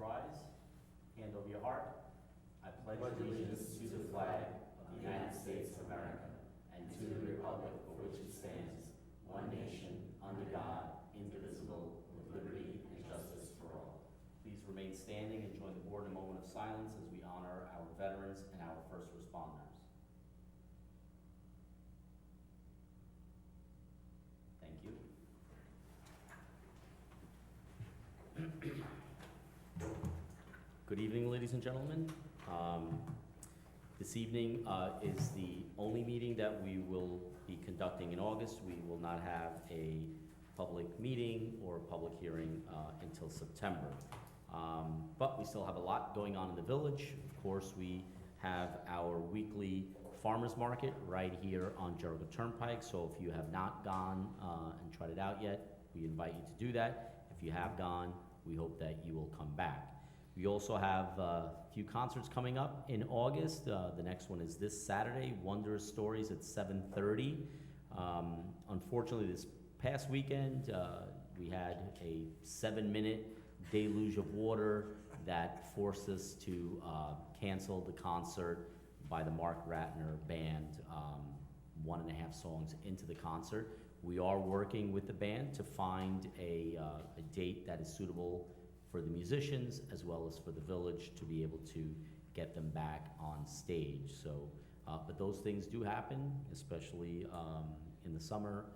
rise. Hand over your heart. I pledge allegiance to the flag of the United States of America and to the republic for which it stands, one nation, under God, indivisible, with liberty and justice for all. Please remain standing and join the board in a moment of silence as we honor our veterans and our first responders. Thank you. Good evening, ladies and gentlemen. This evening is the only meeting that we will be conducting in August. We will not have a public meeting or public hearing until September. But we still have a lot going on in the village. Of course, we have our weekly farmers market right here on Jericho Turnpike. So if you have not gone and tried it out yet, we invite you to do that. If you have gone, we hope that you will come back. We also have a few concerts coming up in August. The next one is this Saturday, Wondrous Stories at 7:30. Unfortunately, this past weekend, we had a 7-minute deluge of water that forced us to cancel the concert by the Mark Ratner Band 1.5 songs into the concert. We are working with the band to find a date that is suitable for the musicians as well as for the village to be able to get them back on stage. So, but those things do happen, especially in the summer.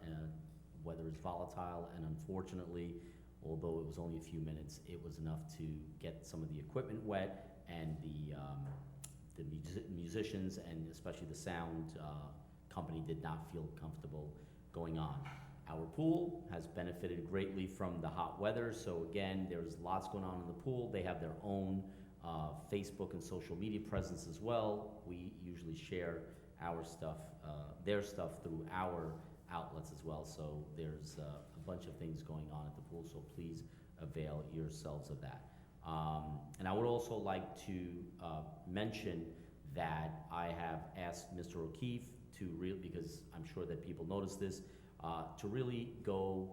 Weather is volatile, and unfortunately, although it was only a few minutes, it was enough to get some of the equipment wet, and the musicians and especially the sound company did not feel comfortable going on. Our pool has benefited greatly from the hot weather, so again, there's lots going on in the pool. They have their own Facebook and social media presence as well. We usually share our stuff, their stuff through our outlets as well, so there's a bunch of things going on at the pool, so please avail yourselves of that. And I would also like to mention that I have asked Mr. O'Keefe to because I'm sure that people notice this, to really go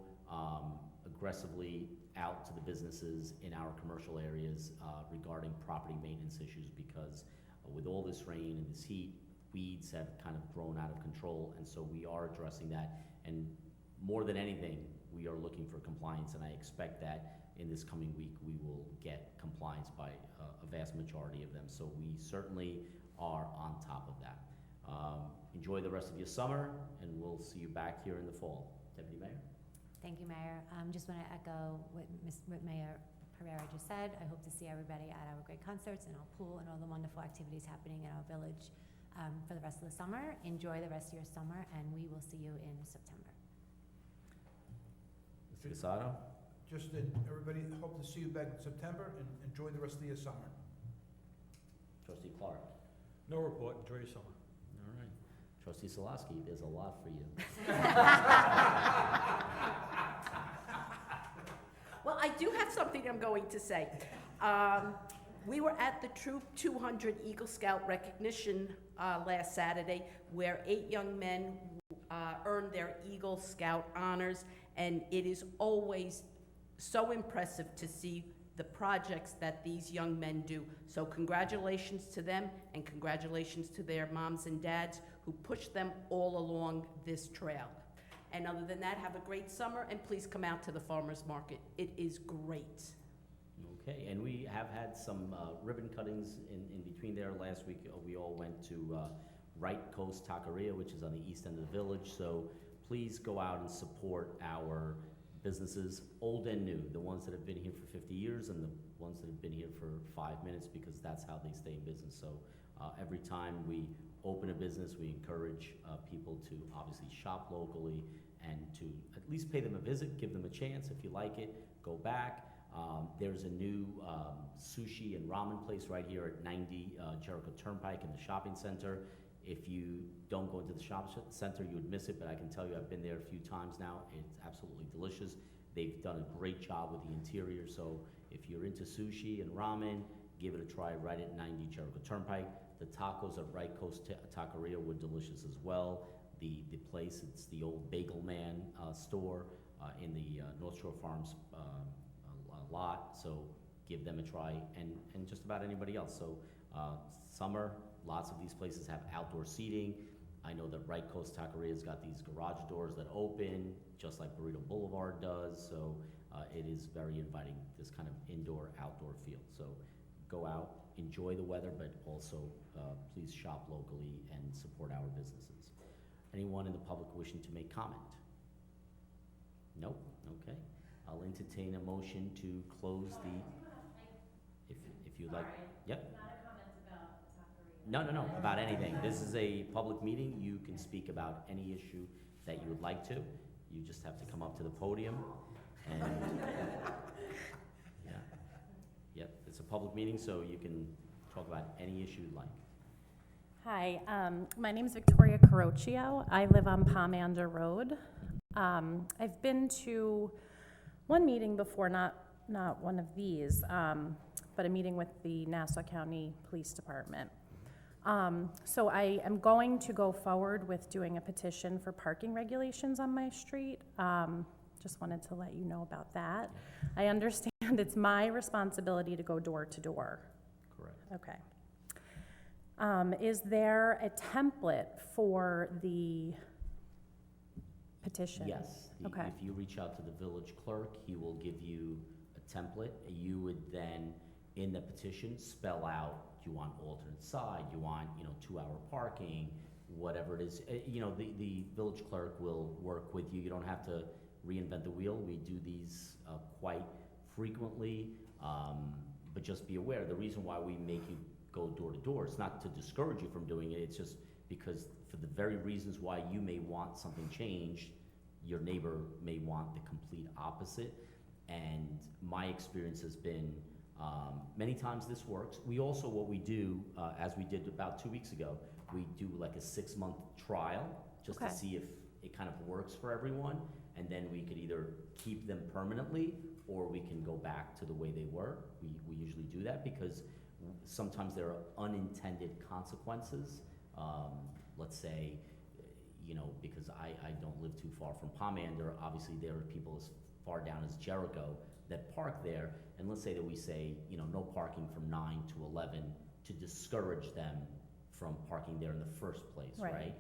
aggressively out to the businesses in our commercial areas regarding property maintenance issues, because with all this rain and this heat, weeds have kind of grown out of control, and so we are addressing that. And more than anything, we are looking for compliance, and I expect that in this coming week we will get compliance by a vast majority of them. So we certainly are on top of that. Enjoy the rest of your summer, and we'll see you back here in the fall. Deputy Mayor? Thank you, Mayor. Just want to echo what Mayor Pereira just said. I hope to see everybody at our great concerts and our pool and all the wonderful activities happening in our village for the rest of the summer. Enjoy the rest of your summer, and we will see you in September. Mr. Casado? Just that everybody, hope to see you back in September, and enjoy the rest of your summer. Trustee Clark? No report. Enjoy your summer. All right. Trustee Solosky, there's a lot for you. Well, I do have something I'm going to say. We were at the Troop 200 Eagle Scout recognition last Saturday, where 8 young men earned their Eagle Scout honors, and it is always so impressive to see the projects that these young men do. So congratulations to them, and congratulations to their moms and dads who pushed them all along this trail. And other than that, have a great summer, and please come out to the farmers market. It is great. Okay, and we have had some ribbon cuttings in between there. Last week, we all went to Right Coast Taqueria, which is on the east end of the village. So please go out and support our businesses, old and new, the ones that have been here for 50 years and the ones that have been here for 5 minutes, because that's how they stay in business. So every time we open a business, we encourage people to obviously shop locally and to at least pay them a visit, give them a chance. If you like it, go back. There's a new sushi and ramen place right here at 90 Jericho Turnpike in the shopping center. If you don't go into the shopping center, you would miss it, but I can tell you I've been there a few times now. It's absolutely delicious. They've done a great job with the interior, so if you're into sushi and ramen, give it a try right at 90 Jericho Turnpike. The tacos at Right Coast Taqueria were delicious as well. The place, it's the old Bagel Man store in the North Shore Farms lot, so give them a try, and just about anybody else. So, summer, lots of these places have outdoor seating. I know that Right Coast Taqueria's got these garage doors that open, just like Burrito Boulevard does, so it is very inviting, this kind of indoor-outdoor feel. So go out, enjoy the weather, but also please shop locally and support our businesses. Anyone in the public wishing to make comment? Nope, okay. I'll entertain a motion to close the, if you'd like. Yep. No, about anything. This is a public meeting. You can speak about any issue that you would like to. You just have to come up to the podium and, yeah. Yep, it's a public meeting, so you can talk about any issue you'd like. Hi, my name is Victoria Carocchio. I live on Pomander Road. I've been to one meeting before, not one of these, but a meeting with the Nassau County Police Department. So I am going to go forward with doing a petition for parking regulations on my street. Just wanted to let you know about that. I understand it's my responsibility to go door to door. Correct. Okay. Is there a template for the petition? Yes. Okay. If you reach out to the village clerk, he will give you a template. You would then, in the petition, spell out, you want alternate side, you want, 2-hour parking, whatever it is. The village clerk will work with you. You don't have to reinvent the wheel. We do these quite frequently, but just be aware, the reason why we make you go door to door is not to discourage you from doing it, it's just because for the very reasons why you may want something changed, your neighbor may want the complete opposite. And my experience has been, many times this works. We also, what we do, as we did about 2 weeks ago, we do like a 6-month trial just Okay. to see if it kind of works for everyone, and then we could either keep them permanently or we can go back to the way they were. We usually do that because sometimes there are unintended consequences. Let's say, because I don't live too far from Pomander, obviously there are people as far down as Jericho that park there, and let's say that we say, no parking from 9 to 11 to discourage them from parking there in the first place, right?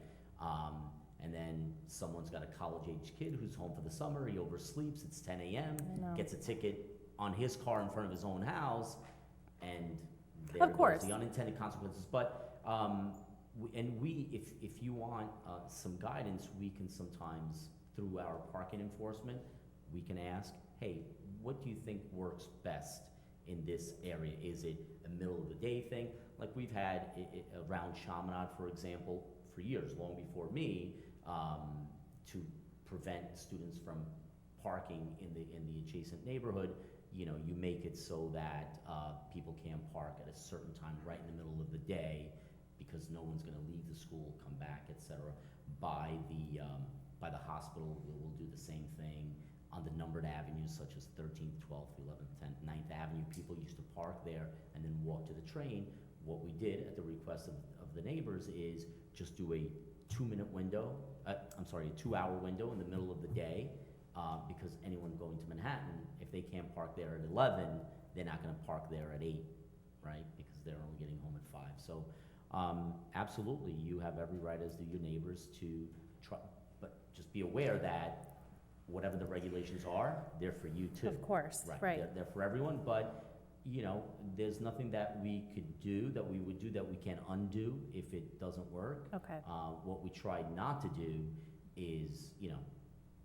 And then someone's got a college-age kid who's home for the summer, he oversleeps, it's 10 a.m., I know. gets a ticket on his car in front of his own house, and there Of course. goes the unintended consequences. But, if you want some guidance, we can sometimes, through our parking enforcement, we can ask, hey, what do you think works best in this area? Is it a middle of the day thing? Like we've had around Chaminade, for example, for years, long before me, to prevent students from parking in the adjacent neighborhood. You make it so that people can't park at a certain time right in the middle of the day because no one's going to leave the school, come back, etc. By the hospital, we'll do the same thing. On the numbered avenues such as 13th, 12th, 11th, 10th, 9th Avenue, people used to park there and then walk to the train. What we did at the request of the neighbors is just do a 2-minute window, a 2-hour window in the middle of the day, because anyone going to Manhattan, if they can't park there at 11, they're not gonna park there at 8, right? Because they're only getting home at 5. So absolutely, you have every right, as do your neighbors, to try, but just be aware that whatever the regulations are, they're for you too. Of course, right. They're for everyone, but, there's nothing that we could do, that we would do, that we can undo if it doesn't work. Okay. What we tried not to do is,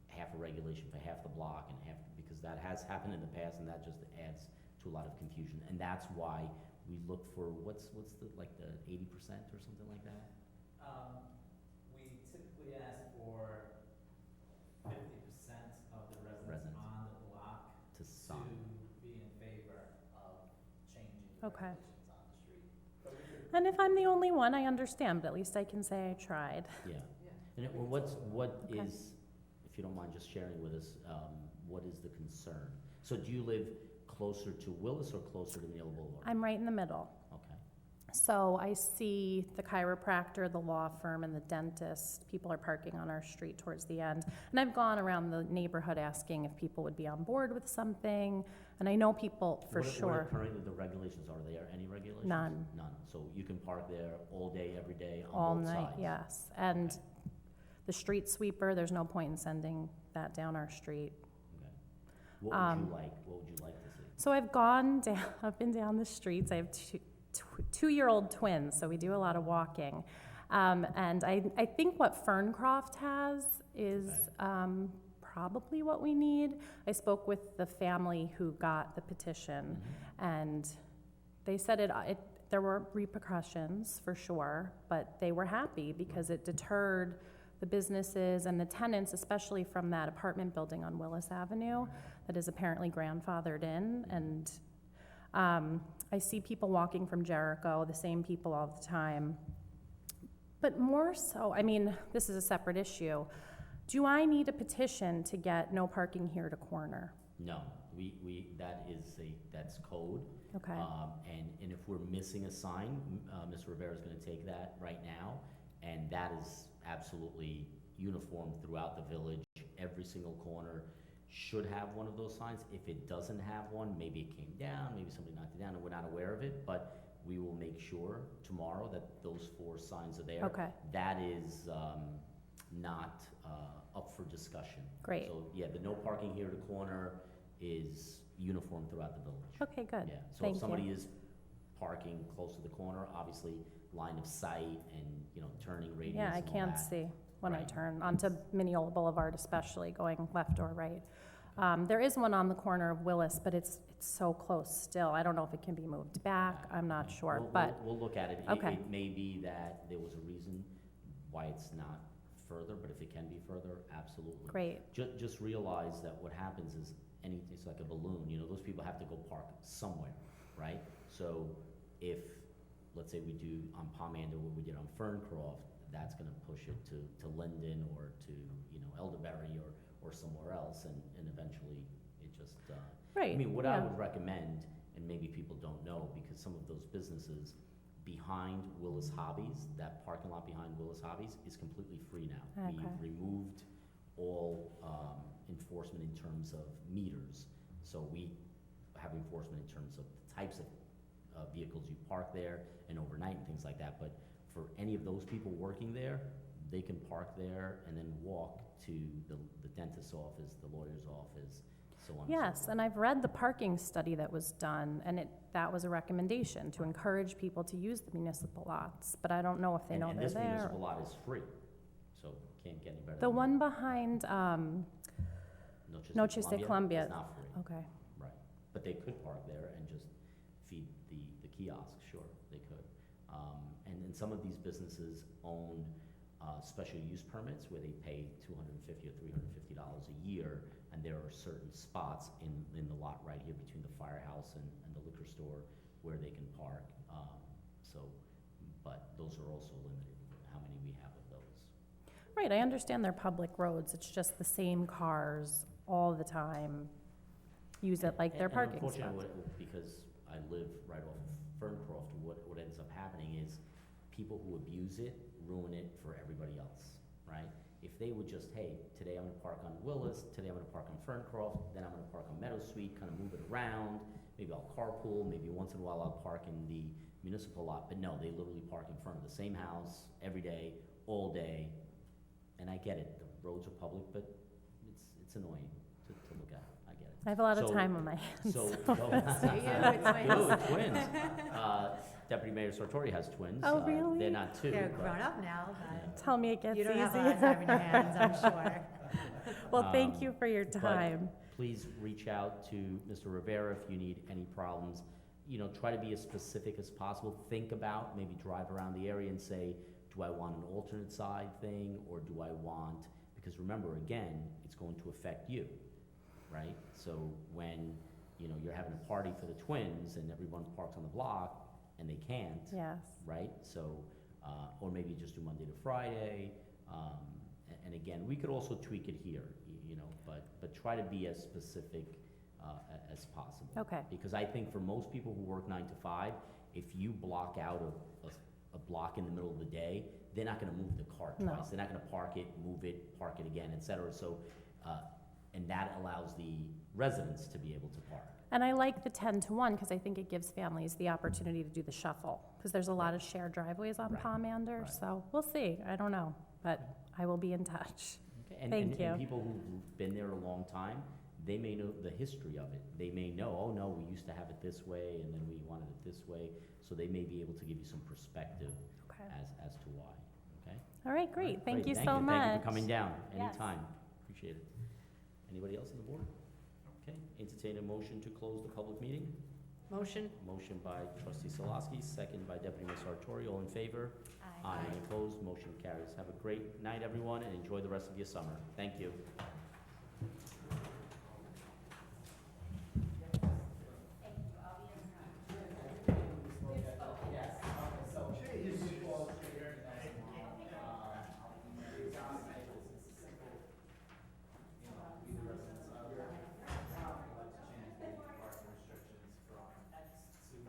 half a regulation for half the block and half, because that has happened in the past and that just adds to a lot of confusion. And that's why we look for, what's the 80% or something like that? We typically ask for 50% of the residents on the block To to sign. be in favor of changing the Okay. regulations on the street. But we could, And if I'm the only one, I understand, but at least I can say I tried. Yeah. yeah. And Okay. if you don't mind just sharing with us, what is the concern? So do you live closer to Willis or closer to Neil Boulevard? I'm right in the middle. Okay. So I see the chiropractor, the law firm, and the dentist. People are parking on our street towards the end. And I've gone around the neighborhood asking if people would be on board with something. And I know people for What are sure. currently the regulations? Are there any regulations? None. None. So you can park there all day, every day, All on both night, sides? yes. And the street sweeper, there's no point in sending that down our street. Okay. What would you like? What would you like to see? So I've gone down, up and down the streets. I have two-year-old twins, so we do a lot of walking. And I think what Ferncroft has is probably what we need. I spoke with the family who got the petition, and they said there were repercussions for sure, but they were happy because it deterred the businesses and the tenants, especially from that apartment building on Willis Avenue that is apparently grandfathered in. And I see people walking from Jericho, the same people all the time. But more so, I mean, this is a separate issue. Do I need a petition to get no parking here to corner? No, that's code. Okay. And if we're missing a sign, Ms. Rivera's gonna take that right now, and that is absolutely uniform throughout the village. Every single corner should have one of those signs. If it doesn't have one, maybe it came down, maybe somebody knocked it down and we're not aware of it, but we will make sure tomorrow that those 4 signs are there. Okay, That is not up for discussion. great. So, yeah, the no parking here to corner is uniform throughout the village. Okay, good. Yeah, so Thank if you. somebody is parking close to the corner, obviously line of sight and, turning radius Yeah, I and all can't that. see when I Right. turn onto Mineola Boulevard, especially going left or right. There is one on the corner of Willis, but it's so close still. I don't know if it can be moved back. I'm not sure, but We'll look at it. Okay. It may be that there was a reason why it's not further, but if it can be further, absolutely. great. Just realize that what happens is it's like a balloon, those people have to go park somewhere, right? So if, let's say we do on Pomander what we did on Ferncroft, that's gonna push it to Linden or to, Elderberry or somewhere else, and eventually it just, Right, I mean, what I yeah. would recommend, and maybe people don't know, because some of those businesses behind Willis Hobbies, that parking lot behind Willis Hobbies is completely free now. Okay. We've removed all enforcement in terms of meters, so we have enforcement in terms of the types of vehicles you park there and overnight and things like that, but for any of those people working there, they can park there and then walk to the dentist's office, the lawyer's office, so on and so Yes, forth. and I've read the parking study that was done, and that was a recommendation to encourage people to use the municipal lots, but I don't know if they know And they're this there. municipal lot is free, so can't get any better The than one behind, Noches de Colombia. is not free, okay, right. But they could park there and just feed the kiosk, sure, they could. And then some of these businesses own special use permits where they pay $250 or $350 a year, and there are certain spots in the lot right here between the firehouse and the liquor store where they can park. But those are also limited, how many we have of those. right, I understand they're public roads, it's just the same cars all the time use it like their And parking unfortunately, spots. because I live right off of Ferncroft, what ends up happening is people who abuse it ruin it for everybody else, right? If they would just, hey, today I'm gonna park on Willis, today I'm gonna park on Ferncroft, then I'm gonna park on Meadow Street, kind of move it around, maybe I'll carpool, maybe once in a while I'll park in the municipal lot, but no, they literally park in front of the same house every day, all day, and I get it, the roads are public, but it's annoying to look at, I get it. I have a lot of So- time on my hands. So, it's twins. twins. Deputy Mayor Sartori has twins. Oh, really? They're not two. They're but- grown up now, Yeah. but Tell me it gets you don't easier. have a lot of time in your hands, I'm sure. Well, thank Um, you for your but time. Please reach out to Mr. Rivera if you need any problems. Try to be as specific as possible. Think about, maybe drive around the area and say, do I want an alternate side thing, or do I want, because remember, again, it's going to affect you, right? So when, you're having a party for the twins and everyone parks on the block and they can't, Yes, right? So, or maybe just do Monday to Friday. And again, we could also tweak it here, but try to be as specific as possible. okay, Because I think for most people who work 9 to 5, if you block out a block in the middle of the day, they're not gonna move the cart No. twice. They're not gonna park it, move it, park it again, et cetera. So, and that allows the residents to be able to park. And I like the 10 to 1 because I think it gives families the opportunity to do the shuffle, because there's a lot of shared driveways on Right. Pomander, Right. so we'll see. I don't know, but I will be in touch. Okay, and- Thank and you. people who've been there a long time, they may know the history of it. They may know, oh, no, we used to have it this way, and then we wanted it this way. So they may be able to give you some perspective Okay. as to why, okay? All right, All great. right, Thank you great. so much. Thank you for coming down Yes. anytime. Appreciate it. Anybody else on the board? Okay, entertain a motion to close the public meeting. Motion? Motion by trustee Salaski, second by deputy mayor Sartori. All in favor? Aye. Any opposed? Motion carries. Have a great night, everyone, and enjoy the rest of your summer. Thank you.